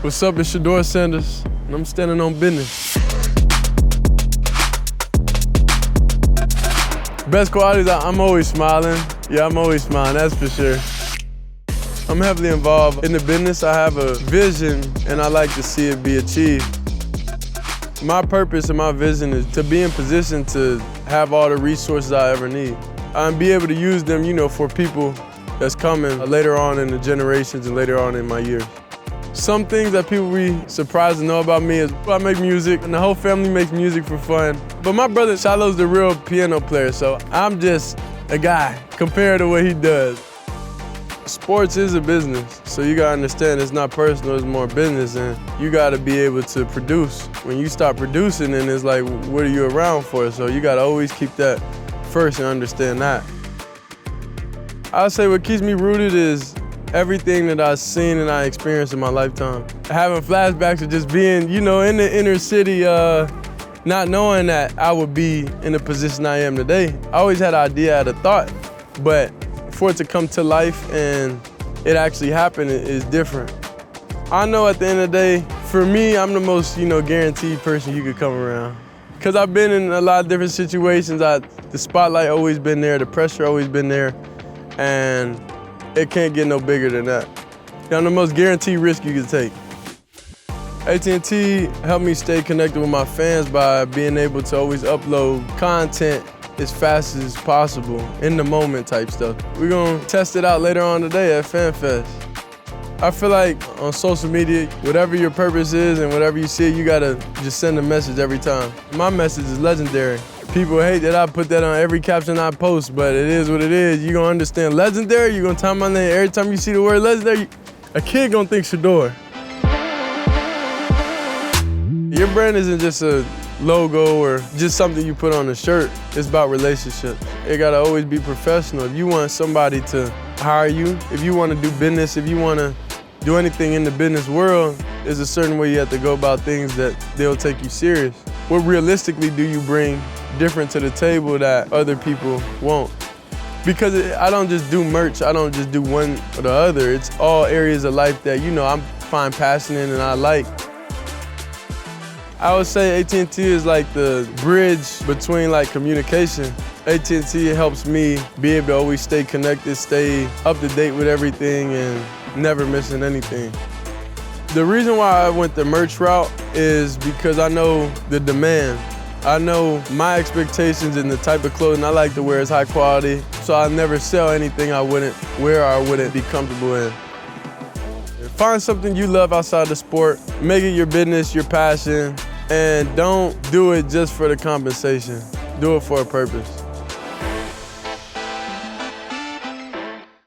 What's up, it's Shedeur Sanders, and I'm standing on business. Best qualities, I'm always smiling. Yeah, I'm always smiling, that's for sure. I'm heavily involved in the business. I have a vision, and I like to see it be achieved. My purpose and my vision is to be in position to have all the resources I ever need and be able to use them, for people that's coming later on in the generations and later on in my years. Some things that people be surprised to know about me is I make music, and the whole family makes music for fun. But my brother Shiloh's the real piano player, so I'm just a guy compared to what he does. Sports is a business, so you gotta understand it's not personal, it's more business, and you gotta be able to produce. When you start producing, then it's like, what are you around for? So you gotta always keep that first and understand that. I'd say what keeps me rooted is everything that I've seen and I experienced in my lifetime. Having flashbacks of just being, in the inner city, not knowing that I would be in the position I am today. I always had an idea, I had a thought, but for it to come to life and it actually happen is different. I know at the end of the day, for me, I'm the most, guaranteed person you could come around. Because I've been in a lot of different situations. The spotlight always been there, the pressure always been there, and it can't get no bigger than that. I'm the most guaranteed risk you can take. AT&T helped me stay connected with my fans by being able to always upload content as fast as possible, in the moment type stuff. We're gonna test it out later on today at FanFest. I feel like on social media, whatever your purpose is and whatever you see, you gotta just send a message every time. My message is legendary. People hate that I put that on every caption I post, but it is what it is. You're gonna understand legendary, you're gonna tell my name. Every time you see the word legendary, a kid gonna think Shedeur. Your brand isn't just a logo or just something you put on a shirt. It's about relationships. It gotta always be professional. If you want somebody to hire you, if you wanna do business, if you wanna do anything in the business world, there's a certain way you have to go about things that they'll take you serious. What realistically do you bring different to the table that other people won't? Because I don't just do merch, I don't just do one or the other. It's all areas of life that, I find passionate and I like. I would say AT&T is like the bridge between communication. AT&T helps me be able to always stay connected, stay up to date with everything and never missing anything. The reason why I went the merch route is because I know the demand. I know my expectations and the type of clothing I like to wear is high quality, so I'll never sell anything I wouldn't wear or I wouldn't be comfortable in. Find something you love outside the sport, make it your business, your passion, and don't do it just for the compensation. Do it for a purpose.